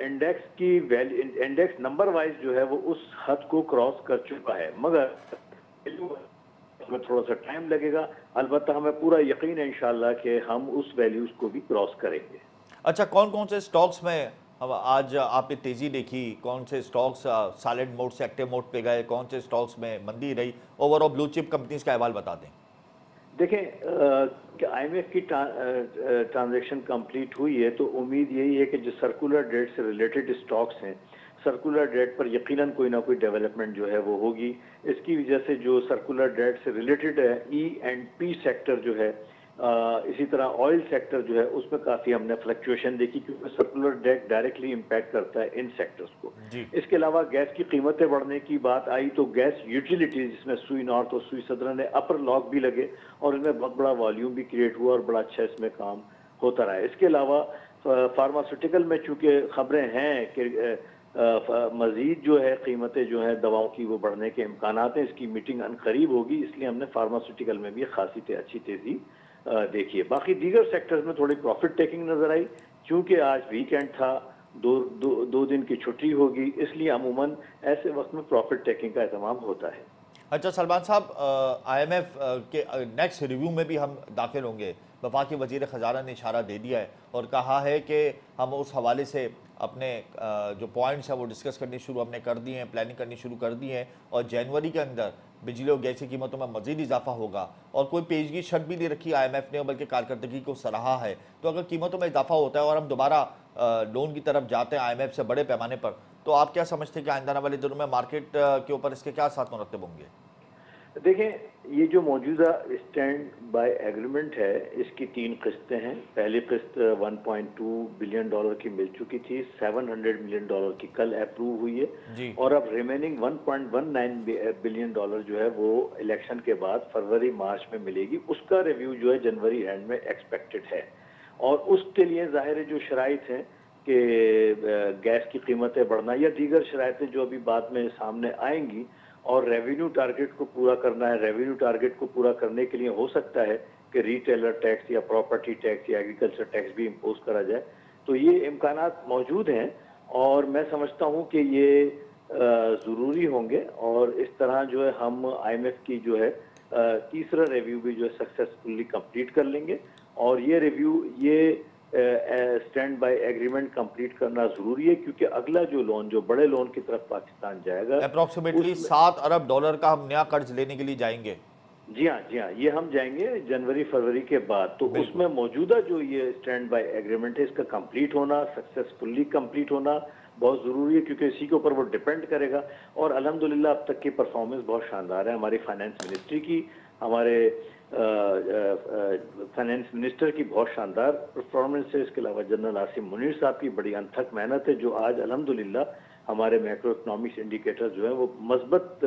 इंडेक्स की वैल्यू, इंडेक्स नंबर वाइज जो है वो उस हद को क्रॉस कर चुका है, मगर उसमें थोड़ा सा टाइम लगेगा। अलबत्ता हमें पूरा यकीन है इंशाल्लाह कि हम उस वैल्यूज को भी क्रॉस करेंगे। अच्छा, कौन कौन से स्टॉक्स में अब आज आपने तेजी देखी? कौन से स्टॉक्स साइलेंट मोड से एक्टिव मोड पे गए? कौन से स्टॉक्स में मंदी रही? ओवरऑल ब्लू चिप कंपनीज का अहवाल बता दें। देखें, आईएमएफ की ट्रांजैक्शन कंप्लीट हुई है, तो उम्मीद यही है कि जो सर्कुलर डेट से रिलेटेड स्टॉक्स हैं, सर्कुलर डेट पर यकीनन कोई ना कोई डेवलपमेंट जो है वो होगी। इसकी वजह से जो सर्कुलर डेट से रिलेटेड है, E&P सेक्टर जो है, इसी तरह ऑयल सेक्टर जो है, उसमें काफ़ी हमने फ्लक्चुएशन देखी, क्योंकि सर्कुलर डेट डायरेक्टली इम्पैक्ट करता है इन सेक्टर्स को। इसके अलावा गैस की कीमतें बढ़ने की बात आई, तो गैस यूटिलिटीज जिसमें सुई नॉर्थ और सुई सदर्न है, अपर लॉक भी लगे और इसमें बहुत बड़ा वॉल्यूम भी क्रिएट हुआ और बड़ा अच्छा इसमें काम होता रहा है। इसके अलावा फार्मास्यूटिकल में चूंकि खबरें हैं कि मजीद जो है कीमतें जो है दवाओं की वो बढ़ने के इम्कान हैं, इसकी मीटिंग अनकरीब होगी, इसलिए हमने फार्मास्यूटिकल में भी खासी अच्छी तेजी देखी है। बाकी दीगर सेक्टर्स में थोड़ी प्रॉफिट टेकिंग नजर आई, क्योंकि आज वीकेंड था, दो दिन की छुट्टी होगी, इसलिए अमूमन ऐसे वक्त में प्रॉफिट टेकिंग का एहतमाम होता है। अच्छा सलमान साहब, IMF के नेक्स्ट रिव्यू में भी हम दाखिल होंगे। वफाकी वजीर ख़जाना ने इशारा दे दिया है और कहा है कि हम उस हवाले से अपने जो पॉइंट्स हैं वो डिस्कस करनी शुरू हमने कर दिए हैं, प्लानिंग करनी शुरू कर दी है, और जनवरी के अंदर बिजली और गैस की कीमतों में मजीद इजाफा होगा। और कोई पेशगी शर्त भी नहीं रखी IMF ने, बल्कि कारकर्दगी को सराहा है। तो अगर कीमतों में इजाफा होता है और हम दोबारा लोन की तरफ जाते हैं IMF से बड़े पैमाने पर, तो आप क्या समझते हैं कि आइंदा वाले दिनों में मार्केट के ऊपर इसके क्या साथ मुरतब होंगे? देखें, ये जो मौजूदा स्टैंड बाय एग्रीमेंट है, इसकी 3 किस्तें हैं। पहली किस्त 1.2 बिलियन डॉलर की मिल चुकी थी, 700 मिलियन डॉलर की कल अप्रूव हुई है, और अब रिमेनिंग 1.19 बिलियन डॉलर जो है वो इलेक्शन के बाद फरवरी मार्च में मिलेगी। उसका रिव्यू जो है जनवरी एंड में एक्सपेक्टेड है, और उसके लिए जाहिर है जो शराइत हैं कि गैस की कीमतें बढ़ना या दीगर शराइतें जो अभी बाद में सामने आएंगी, और रेवेन्यू टारगेट को पूरा करना है। रेवेन्यू टारगेट को पूरा करने के लिए हो सकता है कि रिटेलर टैक्स या प्रॉपर्टी टैक्स या एग्रीकल्चर टैक्स भी इम्पोज करा जाए। तो ये इम्कानात मौजूद हैं, और मैं समझता हूँ कि ये ज़रूरी होंगे, और इस तरह जो है हम IMF की जो है तीसरा रिव्यू भी जो है सक्सेसफुली कंप्लीट कर लेंगे। और ये रिव्यू, ये स्टैंड बाय एग्रीमेंट कंप्लीट करना जरूरी है, क्योंकि अगला जो लोन, जो बड़े लोन की तरफ पाकिस्तान जाएगा, अप्रोक्सीमेटली 7 अरब डॉलर का हम नया कर्ज लेने के लिए जाएंगे। जी हाँ, ये हम जाएंगे जनवरी फरवरी के बाद। तो उसमें मौजूदा जो ये स्टैंड बाय एग्रीमेंट है, इसका कंप्लीट होना, सक्सेसफुली कंप्लीट होना बहुत जरूरी है, क्योंकि इसी के ऊपर वो डिपेंड करेगा। और अल्हम्दुलिल्लाह अब तक की परफॉर्मेंस बहुत शानदार है हमारी फाइनेंस मिनिस्ट्री की, हमारे फाइनेंस मिनिस्टर की बहुत शानदार परफॉर्मेंस है। इसके अलावा जनरल आसिम मुनीर साहब की बड़ी अनथक मेहनत है, जो आज अल्हम्दुलिल्लाह हमारे मैक्रो इकोनॉमिक्स इंडिकेटर जो है वो मजबूत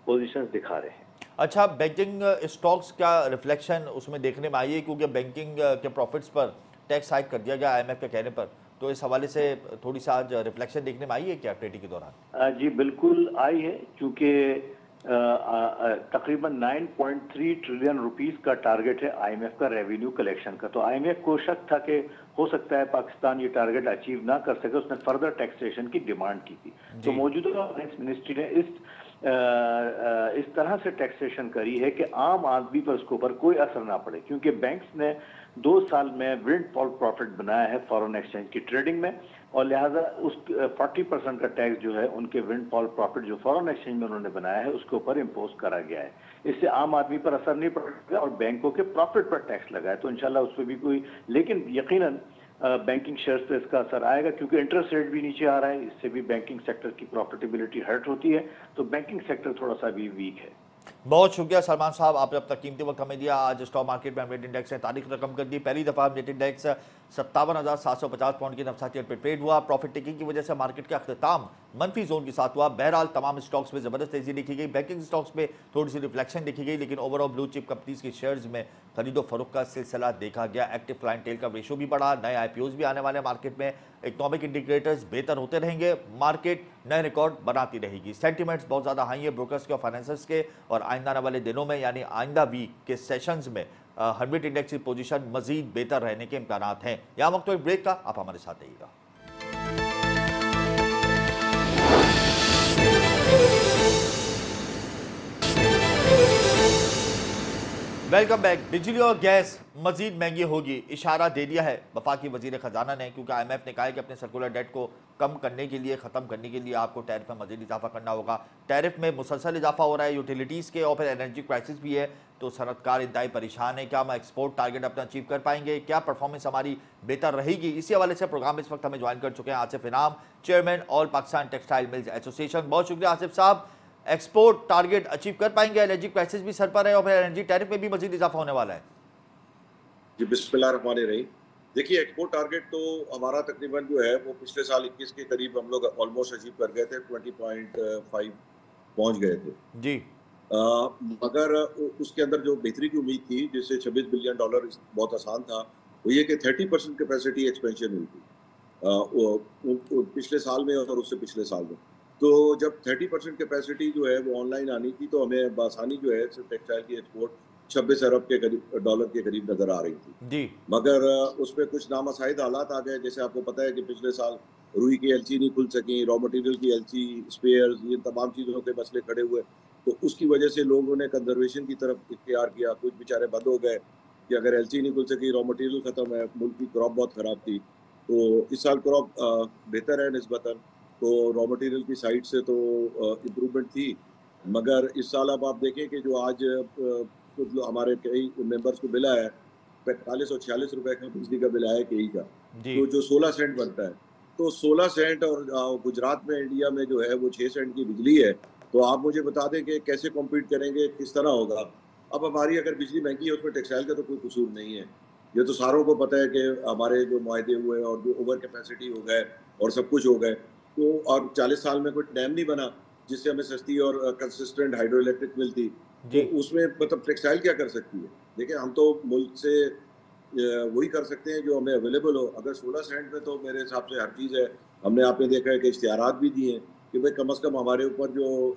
पोजीशंस दिखा रहे हैं। अच्छा, बैंकिंग स्टॉक्स का रिफ्लेक्शन उसमें देखने में आई है, क्योंकि बैंकिंग के प्रॉफिट्स पर टैक्स हाइक कर दिया गया आईएमएफ के कहने पर, तो इस हवाले से थोड़ी सा आज रिफ्लेक्शन देखने में आई है क्या ट्रेडिंग के दौरान? जी बिल्कुल आई है, क्योंकि तकरीबन 9.3 ट्रिलियन रुपीस का टारगेट है आईएमएफ का रेवेन्यू कलेक्शन का। तो आईएमएफ को शक था कि हो सकता है पाकिस्तान ये टारगेट अचीव ना कर सके, उसने फर्दर टैक्सेशन की डिमांड की थी। तो मौजूदा फाइनेंस मिनिस्ट्री ने इस तरह से टैक्सेशन करी है कि आम आदमी पर उसके ऊपर कोई असर ना पड़े, क्योंकि बैंक्स ने 2 साल में विंडफॉल प्रॉफिट बनाया है फॉरेन एक्सचेंज की ट्रेडिंग में, और लिहाजा उस 40% का टैक्स जो है उनके विंडफॉल प्रॉफिट जो फॉरेन एक्सचेंज में उन्होंने बनाया है उसके ऊपर इम्पोज करा गया है। इससे आम आदमी पर असर नहीं पड़ेगा और बैंकों के प्रॉफिट पर टैक्स लगा है, तो इंशाल्लाह उस पर भी कोई, लेकिन यकीनन बैंकिंग शेयर्स पे इसका असर आएगा, क्योंकि इंटरेस्ट रेट भी नीचे आ रहा है, इससे भी बैंकिंग सेक्टर की प्रॉफिटेबिलिटी हर्ट होती है, तो बैंकिंग सेक्टर थोड़ा सा भी वीक है। बहुत शुक्रिया सलमान साहब, आपने अपना कीमती वक्त हमें दिया। आज स्टॉक मार्केट में नेट इंडेक्स ने तारीख रकम कर दी। पहली दफा नेट इंडेक्स 57,750 पॉइंट की नफसातियत पर ट्रेड हुआ। प्रॉफिट टेकिंग की वजह से मार्केट का अख्ताम मनफी जोन के साथ हुआ। बहरहाल तमाम स्टॉक्स में जबरदस्त तेजी देखी गई, बैंकिंग स्टॉक्स में थोड़ी सी रिफ्लेक्शन देखी गई, लेकिन ओवरऑल ब्लू चिप कंपनीज के शेयर्स में खरीदो फरोख्त का सिलसिला देखा गया। एक्टिव क्लाइंटेल का रेशो भी बढ़ा, नए आईपीओज भी आने वाले मार्केट में, इकोनॉमिक इंडिकेटर्स बेहतर होते रहेंगे, मार्केट नए रिकॉर्ड बनाती रहेगी। सेंटिमेंट्स बहुत ज़्यादा हाई है ब्रोकर्स के और फाइनेंसर्स के, और आइंदा आने वाले दिनों में यानी आइंदा वीक के सेशंस में हर्बिट इंडेक्स की पोजीशन मजीद बेहतर रहने के इम्कानात हैं। यहाँ वक्त तो एक ब्रेक का, आप हमारे साथ रहिएगा। Welcome back. बिजली और गैस मजीद महंगी होगी, इशारा दे दिया है वफाकी वजीर खजाना ने, क्योंकि आईएमएफ ने कहा है कि अपने सर्कुलर डेट को कम करने के लिए, ख़त्म करने के लिए आपको टैरिफ में मजीद इजाफा करना होगा। टैरिफ में मुसलसल इजाफा हो रहा है, यूटिलिटीज़ के और फिर एनर्जी क्राइसिस भी है, तो सनतकार इंतहाई परेशान है। क्या हम एक्सपोर्ट टारगेट अपना अचीव कर पाएंगे? क्या परफॉर्मेंस हमारी बेहतर रहेगी? इसी हवाले से प्रोग्राम इस वक्त हमें ज्वाइन कर चुके हैं आसिफ इनाम, chairman all Pakistan textile mills association. बहुत शुक्रिया आसिफ साहब। एक्सपोर्ट टारगेट अचीव कर पाएंगे? एनर्जी क्राइसिस भी सर पर है और फिर एनर्जी टैरिफ में भी मजीद इजाफा होने वाला है। जी बिस्मिल्लाहिर्रहमानिर्रहीम। देखिए, एक्सपोर्ट टारगेट तो हमारा तकरीबन जो है वो पिछले साल 21 के करीब हम लोग ऑलमोस्ट अचीव कर गए थे, 20.5 पहुंच गए थे जी। मगर उसके अंदर जो बेहतरी की उम्मीद थी, जिससे $26 बिलियन बहुत आसान था, वो ये कि 30% कैपेसिटी एक्सपेंशन हुई थी पिछले साल में और उससे पिछले साल में। तो जब 30% कैपेसिटी जो है वो ऑनलाइन आनी थी, तो हमें बासानी जो है टेक्सटाइल की एक्सपोर्ट 26 अरब के करीब डॉलर के करीब नजर आ रही थी जी। मगर उसमें कुछ नामसाइद हालात आ गए। जैसे आपको पता है कि पिछले साल रुई की एलसी नहीं खुल सकी, रॉ मटेरियल की एलसी, स्पेयर्स, ये तमाम चीज़ों के मसले खड़े हुए, तो उसकी वजह से लोगों ने कंजर्वेशन की तरफ इख्तियार किया। कुछ बेचारे बंद हो गए कि अगर एलसी नहीं खुल सकी, रॉ मटेरियल ख़त्म है, मुल्क की क्रॉप बहुत ख़राब थी। तो इस साल क्रॉप बेहतर है निस्बतन, तो रॉ मटेरियल की साइड से तो इम्प्रूवमेंट थी। मगर इस साल अब आप देखें कि जो आज हमारे कई मेंबर्स को बिल आया है, 45 और 46 रुपए का बिजली का बिल आया कई का, तो जो 16 सेंट बनता है, तो 16 सेंट और गुजरात में, इंडिया में जो है वो 6 सेंट की बिजली है। तो आप मुझे बता दें कि कैसे कॉम्पीट करेंगे, किस तरह होगा। अब हमारी अगर बिजली महंगी है, उसमें टेक्सटाइल का तो कोई कसूर नहीं है। ये तो सारों को पता है कि हमारे जो मुआहदे हुए और जो ओवर कैपेसिटी हो गए और सब कुछ हो गए, तो और 40 साल में कोई डैम नहीं बना जिससे हमें सस्ती और कंसिस्टेंट हाइड्रो इलेक्ट्रिक मिलती, तो उसमें मतलब टेक्सटाइल क्या कर सकती है? देखिए, हम तो मुल्क से वही कर सकते हैं जो हमें अवेलेबल हो। अगर 16 सेंट में, तो मेरे हिसाब से हर चीज़ है। हमने आपने देखा है कि इश्तिहारात भी दिए हैं कि भाई कम से कम हमारे ऊपर जो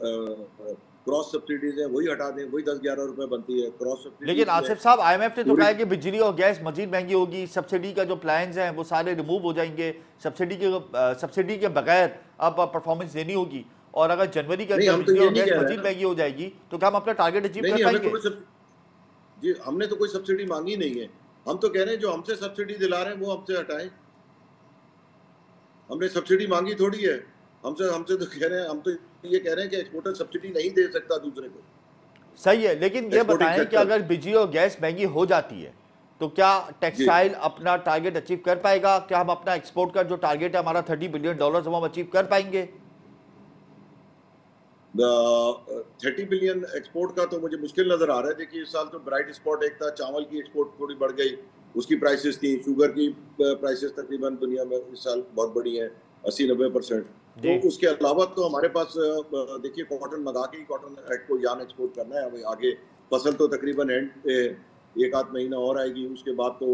क्रॉस सब्सिडीज है वही हटा दें, वही 10-11 रुपए बनती है क्रॉस सब्सिडी। लेकिन आसिफ साहब, आईएमएफ ने तो कहा है कि बिजली और गैस मजीद महंगी होगी, सब्सिडी का जो प्लान्स हैं वो सारे रिमूव हो जाएंगे, सब्सिडी के बगैर अब परफॉर्मेंस देनी होगी, और अगर जनवरी के अंदर बिजली और गैस मजीद महंगी हो जाएगी तो क्या हम अपना टारगेट अचीव कर पाएंगे? जी, हमने तो कोई सब्सिडी मांगी नहीं है। हम तो कह रहे हैं जो हमसे सब्सिडी दिला रहे हैं वो हमसे हटाएं। हमने सब्सिडी मांगी थोड़ी है। हमसे तो कह रहे हैं, हम तो ये कह रहे हैं कि एक्सपोर्टर सब्सिडी नहीं दे सकता दूसरे को। सही है, लेकिन ये बताएं कि अगर बिजली और गैस महंगी हो जाती है तो क्या टेक्सटाइल अपना टारगेट अचीव कर पाएगा? क्या हम अपना एक्सपोर्ट का जो टारगेट है हमारा $30 बिलियन वो हम अचीव कर पाएंगे? 30 बिलियन एक्सपोर्ट का तो मुझे मुश्किल नजर आ रहा है। देखिए, इस साल तो ब्राइट स्पॉट एक था, चावल की एक्सपोर्ट थोड़ी बढ़ गई, उसकी प्राइसेस थी। शुगर की प्राइसेस तकरीबन दुनिया में इस साल बहुत बढ़ी हैं, 80-90%। जी। तो उसके अलावा तो हमारे पास देखिए कॉटन मंगा के ही कॉटन को यान एक्सपोर्ट करना है। अभी आगे फसल तो तकरीबन एंड पे एक आध महीना और आएगी, उसके बाद तो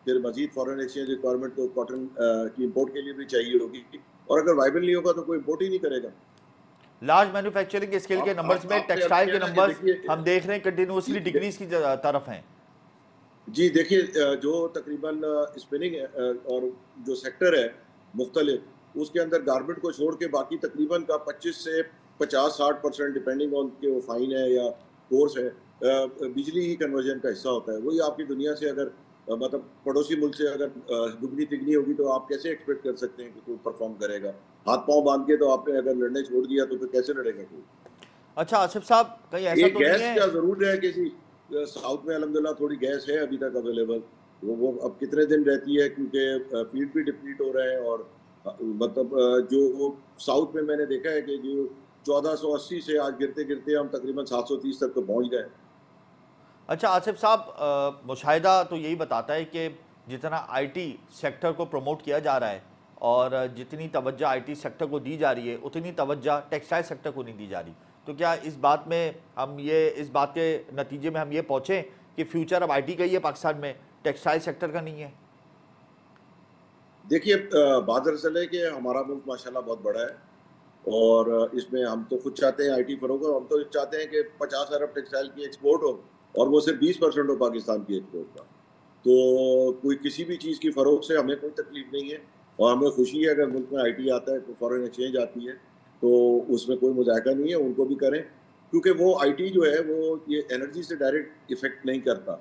फिर मजीद फॉरेन एक्सचेंज रिक्वायरमेंट तो कॉटन की इम्पोर्ट के लिए भी चाहिए होगी, और अगर वाइबल नहीं होगा तो कोई इम्पोर्ट ही नहीं करेगा। लार्ज मैन्युफैक्चरिंग स्केल के नंबर्स में आपने अभी टेक्सटाइल के कहना कि नंबर्स देखिए हम देख रहे हैं कंटिन्यूअसली डिक्रीज की तरफ हैं। जी देखिए, जो तकरीबन स्पिनिंग और जो सेक्टर है मुख्तलिफ, उसके अंदर गारमेंट को छोड़ के बाकी तकरीबन का 25 से 50-60% डिपेंडिंग ऑन के वो फाइन है या कोर्स है, बिजली ही कन्वर्जन का हिस्सा होता है। वही आपकी दुनिया से अगर मतलब पड़ोसी मुल्क से अगर दुगनी तिगनी होगी तो आप कैसे एक्सपेक्ट कर सकते हैं कि कोई परफॉर्म करेगा? हाथ पांव बांध के तो आपने अगर लड़ने छोड़ दिया तो फिर कैसे लड़ेगा कोई? अच्छा आसिफ साहब, कहीं ऐसा एक तो नहीं गैस है? का जरूर है कि जी साउथ में अल्हम्दुलिल्लाह थोड़ी गैस है अभी तक अवेलेबल। वो अब कितने दिन रहती है, क्योंकि फील्ड भी डिप्लीट हो रहे हैं, और मतलब जो साउथ में मैंने देखा है कि जो 1480 से आज गिरते गिरते हम तकरीबन 730 तक तो पहुंच गए। अच्छा आसिफ साहब, मुशाहिदा तो यही बताता है कि जितना आईटी सेक्टर को प्रमोट किया जा रहा है और जितनी तवज्जो आईटी सेक्टर को दी जा रही है, उतनी तवज्जो टेक्सटाइल सेक्टर को नहीं दी जा रही। तो क्या इस बात के नतीजे में हम ये पहुँचे कि फ्यूचर अब आईटी का ही है पाकिस्तान में, टेक्सटाइल सेक्टर का नहीं है? देखिए, बात दरअसल है कि हमारा मुल्क माशाल्लाह बहुत बड़ा है, और इसमें हम तो खुद चाहते हैं आईटी फरोग हो। हम तो चाहते हैं कि 50 अरब टेक्सटाइल की एक्सपोर्ट हो और वो सिर्फ 20% हो पाकिस्तान की एक्सपोर्ट का। तो कोई किसी भी चीज़ की फरोग से हमें कोई तकलीफ नहीं है, और हमें खुशी है अगर मुल्क में आईटी आता है, तो फॉरेन एक्सचेंज आती है, तो उसमें कोई मुज़ायका नहीं है, उनको भी करें, क्योंकि वो आईटी जो है वो ये एनर्जी से डायरेक्ट इफेक्ट नहीं करता,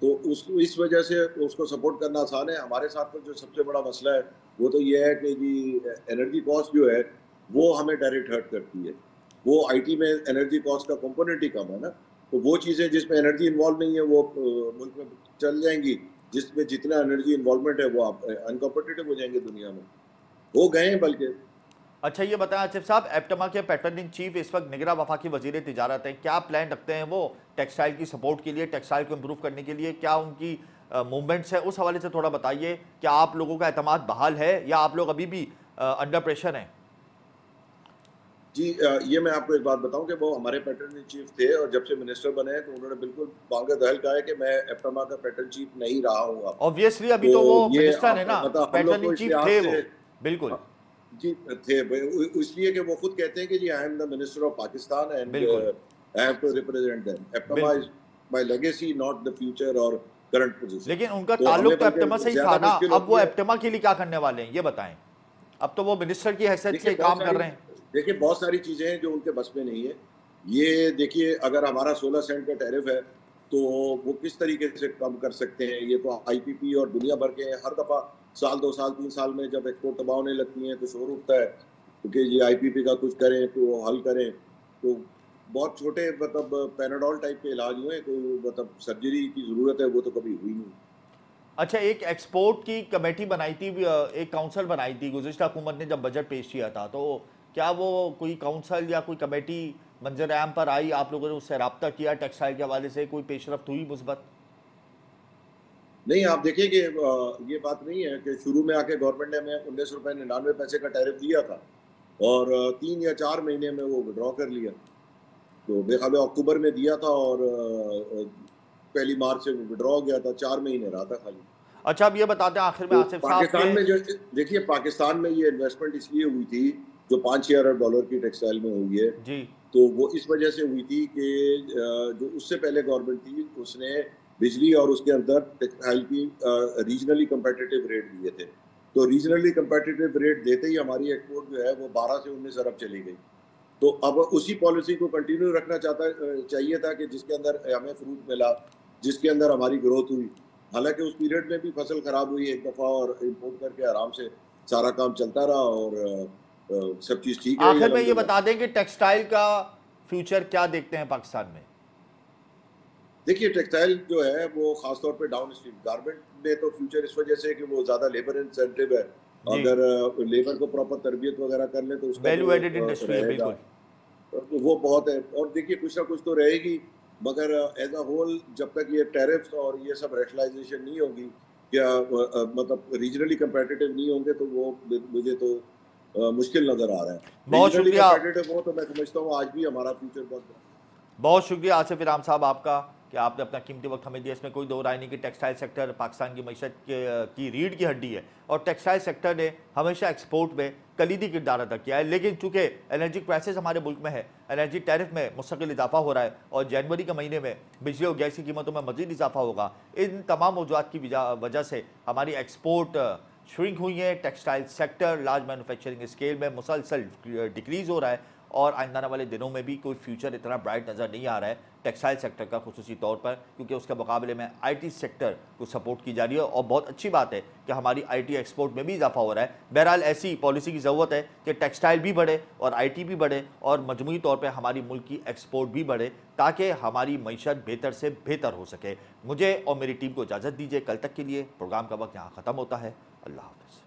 तो उसको इस वजह से उसको सपोर्ट करना आसान है। हमारे साथ तो जो सबसे बड़ा मसला है वो तो ये है कि जी एनर्जी कॉस्ट जो है वो हमें डायरेक्ट हर्ट करती है। वो आईटी में एनर्जी कॉस्ट का कंपोनेंट ही कम है ना, तो वो चीज़ें जिसमें एनर्जी इन्वॉल्व नहीं है वो मुल्क में चल जाएंगी, जिसमें जितना एनर्जी इन्वॉल्वमेंट है वो आप अनकम्पिटिटिव हो जाएंगे दुनिया में, हो गए हैं बल्कि। अच्छा ये बताएं आसिफ साहब, एप्टमा के पैटर्न इन चीफ इस वक्त निगरां वफाकी वजीर तिजारत हैं, क्या प्लान रखते हैं वो टेक्सटाइल की सपोर्ट के लिए, टेक्सटाइल को इम्प्रूव करने के लिए? क्या उनकी मूवमेंट्स है? उस हवाले से थोड़ा बताइए। क्या आप लोगों का एतमाद बहाल है या आप लोग अभी भी अंडर प्रेशर हैं? जी ये मैं आपको एक बात बताऊं कि वो हमारे पैटर्न इन चीफ थे, और जब से मिनिस्टर बने हैं तो उन्होंने बिल्कुल बांगे दहल कहा है कि मैं एप्टमा का पैटर्न चीफ नहीं रहा हूँ अब। ऑब्वियसली अभी तो तो वो ये मिनिस्टर है ना, मतलब हम लोग पैटर्न को इन इस चीफ लिहाज थे से वो। बिल्कुल जी थे, इसलिए कि वो खुद कहते हैं कि जी I am the minister of Pakistan and बिल्कुल I have to represent them. APTMA is बिल्कुल। My legacy, not the future और करंट पोजीशन। लेकिन उनका तो ताल्लुक हमें तो एप्टमा से बल्कि ही था ज्यादा ना, मुश्किल अब वो होती है। एप्टमा के लिए क्या करने वाले हैं ये बताएं? अब तो वो मिनिस्टर की हैसियत से काम कर रहे हैं। देखिए बहुत सारी चीजें हैं जो उनके बस में नहीं है। ये देखिए, अगर हमारा 16 सेंट का टैरिफ है तो वो किस तरीके से कम कर सकते हैं? ये तो आईपीपी और दुनिया भर के हर दफा साल 2 साल 3 साल में जब एक्सपोर्ट तबाह होने लगती है तो शोर उठता है क्योंकि ये आईपीपी का कुछ करें तो हल करें। तो बहुत छोटे मतलब पैनाडोल टाइप के इलाज हुए, कोई मतलब सर्जरी की जरूरत है वो तो कभी हुई नहीं। अच्छा, एक एक्सपोर्ट की कमेटी बनाई थी, एक काउंसिल बनाई थी गुज़िश्ता हुकूमत ने जब बजट पेश किया था, तो क्या वो कोई काउंसिल या कोई कमेटी मंजर आम पर आई? आप लोगों ने उससे रब्ता किया? टेक्सटाइल के हवाले से कोई पेशरफ्त हुई मुस्बत? नहीं, आप देखिए कि ये बात नहीं है कि शुरू में आके गवर्नमेंट ने हमें 19 रुपए 99 पैसे का टैरिफ दिया था और 3 या 4 महीने में वो विड्रॉ कर लिया। तो बेख्याल अक्टूबर में दिया था और पहली मार्च से विड्रॉ हो गया था, 4 महीने रहा था खाली। अच्छा, अब ये बताते हैं आखिर में तो आसिफ साहब पाकिस्तान में जो देखिए, पाकिस्तान में ये इन्वेस्टमेंट इसलिए हुई थी जो 5-6 अरब डॉलर की टेक्सटाइल में हुई है, जी तो वो इस वजह से हुई थी कि जो उससे पहले गवर्नमेंट थी उसने बिजली और उसके अंदर टेक्सटाइल की रीजनली कंपेटिटिव रेट दिए थे। तो रीजनली कंपेटिटिव रेट देते ही हमारी एक्सपोर्ट जो है वो 12 से 19 अरब चली गई। तो अब उसी पॉलिसी को कंटिन्यू रखना चाहिए था कि जिसके अंदर हमें फ्रूट मिला, जिसके अंदर हमारी ग्रोथ हुई। हालांकि उस पीरियड में भी फसल खराब हुई एक दफ़ा और इम्पोर्ट करके आराम से सारा काम चलता रहा और सब चीज़ ठीक है। आखिर में ये बता दें कि टेक्सटाइल का फ्यूचर क्या देखते हैं पाकिस्तान में? देखिए, टेक्सटाइल जो है वो खासतौर पे डाउन स्ट्रीम गारमेंट में तो फ्यूचर इस वजह से कि वो ज़्यादा लेबर इंसेंटिव है। अगर लेबर को प्रॉपर तरबियत वगैरह कर ले तो उसका वैल्यू एडेड इंडस्ट्री है, बिल्कुल तो वो बहुत है। और देखिए कुछ ना कुछ तो रहेगी, मगर एज अ होल जब तक ये टैरिफ्स और ये सब रैशनलाइजेशन नहीं होगी या मतलब रीजनली कंपेटिटिव नहीं होंगे तो वो मुझे तो मुश्किल नजर आ रहा है। बहुत शुक्रिया, कॉम्पिटिटिव हो तो मैं समझता हूँ आज भी हमारा फ्यूचर बहुत बहुत शुक्रिया आसिफ इनाम साहब आपका कि आपने अपना कीमती वक्त हमें दिया। इसमें कोई दो राय नहीं कि टेक्सटाइल सेक्टर पाकिस्तान की मईशत की रीढ़ की हड्डी है और टेक्सटाइल सेक्टर ने हमेशा एक्सपोर्ट में कलीदी किरदार अदा किया है। लेकिन चूंकि एनर्जी क्राइसिस हमारे मुल्क में है, एनर्जी टैरिफ में मुस्तकिल इजाफा हो रहा है और जनवरी के महीने में बिजली और गैस की कीमतों में मजीद इजाफा होगा, इन तमाम मौजूद की वजह से हमारी एक्सपोर्ट श्रिंक हुई है। Textile sector large manufacturing scale में मुसलसल डिक्रीज हो रहा है और आने वाले दिनों में भी कोई फ्यूचर इतना ब्राइट नज़र नहीं आ रहा है टेक्सटाइल सेक्टर का, खुसूसी तौर पर क्योंकि उसके मुकाबले में आईटी सेक्टर को सपोर्ट की जा रही है और बहुत अच्छी बात है कि हमारी आईटी एक्सपोर्ट में भी इजाफा हो रहा है। बहरहाल ऐसी पॉलिसी की ज़रूरत है कि टेक्सटाइल भी बढ़े और आईटी भी बढ़े और मजमूई तौर पर हमारी मुल्क की एक्सपोर्ट भी बढ़े ताकि हमारी मईशत बेहतर से बेहतर हो सके। मुझे और मेरी टीम को इजाज़त दीजिए। कल तक के लिए प्रोग्राम का वक्त यहाँ ख़त्म होता है। अल्लाह हाफ़िज़।